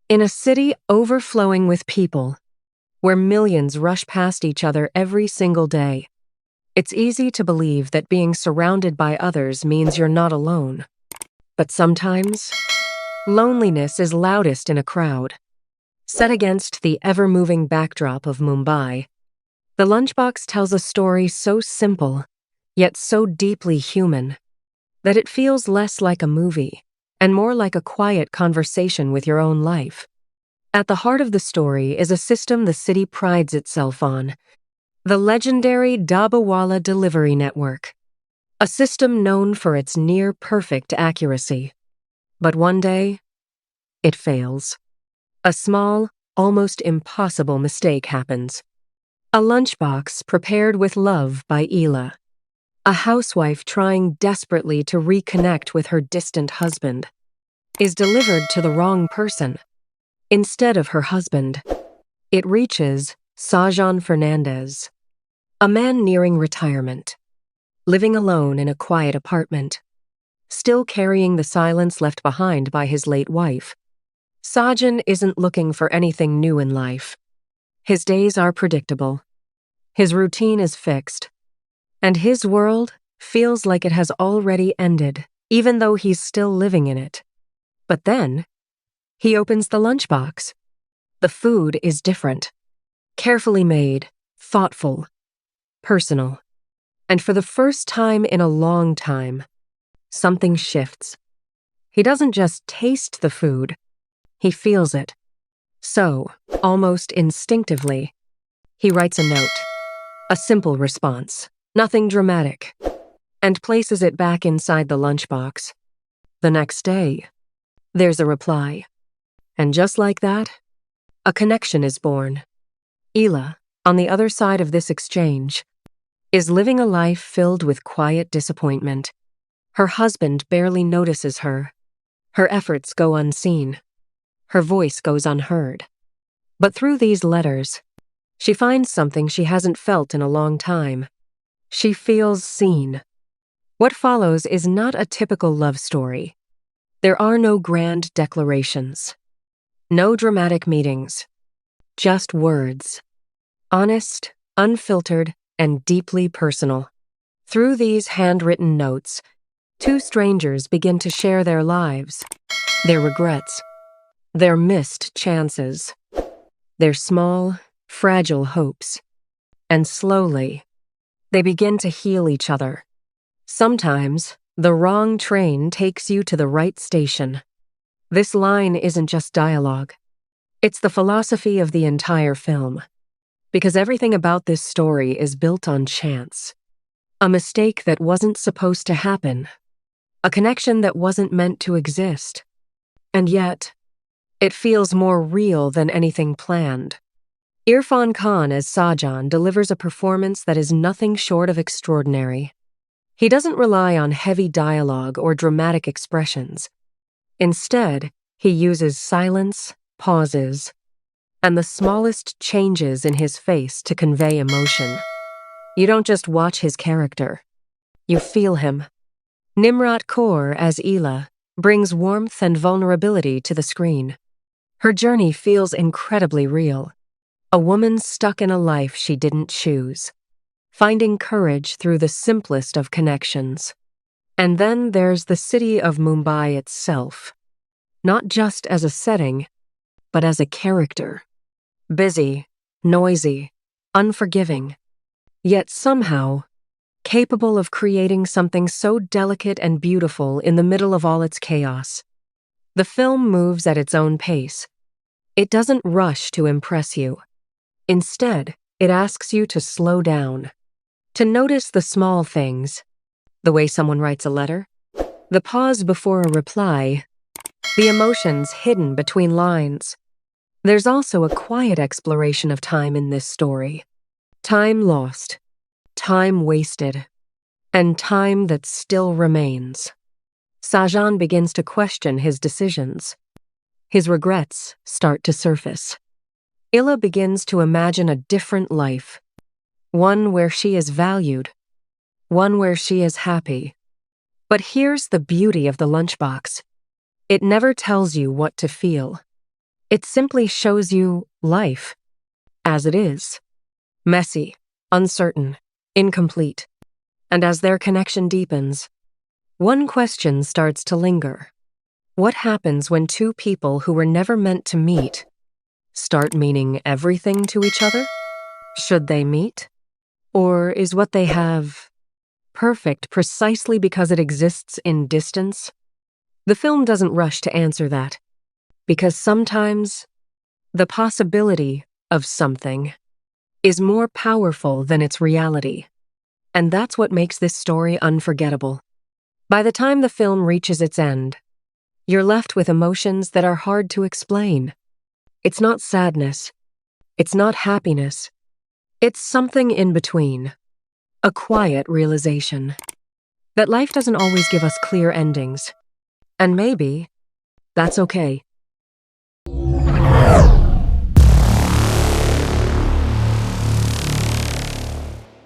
In a city overflowing with people, where millions rush past each other every single day, it's easy to believe that being surrounded by others means you're not alone. But sometimes, loneliness is loudest in a crowd. Set against the ever-moving backdrop of Mumbai, the Lunchbox tells a story so simple, yet so deeply human, that it feels less like a movie and more like a quiet conversation with your own life. At the heart of the story is a system the city prides itself on, the legendary Dabawala delivery network, a system known for its near-perfect accuracy. But one day, it fails. A small, almost impossible mistake happens. A lunchbox prepared with love by Ela, a housewife trying desperately to reconnect with her distant husband, is delivered to the wrong person. Instead of her husband, it reaches Sajan Fernandez, a man nearing retirement, living alone in a quiet apartment, still carrying the silence left behind by his late wife. Sajan isn't looking for anything new in life. His days are predictable. His routine is fixed. And his world feels like it has already ended, even though he's still living in it. But then, he opens the lunchbox. The food is different. Carefully made, thoughtful, personal. And for the first time in a long time, something shifts. He doesn't just taste the food, he feels it. So, almost instinctively, he writes a note, a simple response, nothing dramatic, and places it back inside the lunchbox. The next day, there's a reply. And just like that, a connection is born. Ela, on the other side of this exchange, is living a life filled with quiet disappointment. Her husband barely notices her. Her efforts go unseen. Her voice goes unheard. But through these letters, she finds something she hasn't felt in a long time. She feels seen. What follows is not a typical love story. There are no grand declarations. No dramatic meetings. Just words. Honest, unfiltered, and deeply personal. Through these handwritten notes, two strangers begin to share their lives, their regrets, their missed chances, their small, fragile hopes. And slowly, they begin to heal each other. Sometimes, the wrong train takes you to the right station. This line isn't just dialogue. It's the philosophy of the entire film. Because everything about this story is built on chance. A mistake that wasn't supposed to happen. A connection that wasn't meant to exist. And yet, it feels more real than anything planned. Irrfan Khan as Sajan delivers a performance that is nothing short of extraordinary. He doesn't rely on heavy dialogue or dramatic expressions. Instead, he uses silence, pauses, and the smallest changes in his face to convey emotion. You don't just watch his character. You feel him. Nimrat Kaur as Ela brings warmth and vulnerability to the screen. Her journey feels incredibly real. A woman stuck in a life she didn't choose, finding courage through the simplest of connections. And then there's the city of Mumbai itself, not just as a setting, but as a character. Busy, noisy, unforgiving, yet somehow capable of creating something so delicate and beautiful in the middle of all its chaos. The film moves at its own pace. It doesn't rush to impress you. Instead, it asks you to slow down, to notice the small things, the way someone writes a letter, the pause before a reply, the emotions hidden between lines. There's also a quiet exploration of time in this story. Time lost, time wasted, and time that still remains. Sajan begins to question his decisions. His regrets start to surface. Ela begins to imagine a different life, one where she is valued, one where she is happy. But here's the beauty of the lunchbox. It never tells you what to feel. It simply shows you life as it is. Messy, uncertain, incomplete. And as their connection deepens, one question starts to linger. What happens when two people who were never meant to meet start meaning everything to each other? Should they meet? Or is what they have perfect precisely because it exists in distance? The film doesn't rush to answer that, because sometimes the possibility of something is more powerful than its reality. And that's what makes this story unforgettable. By the time the film reaches its end, you're left with emotions that are hard to explain. It's not sadness. It's not happiness. It's something in between. A quiet realization that life doesn't always give us clear endings. And maybe that's okay.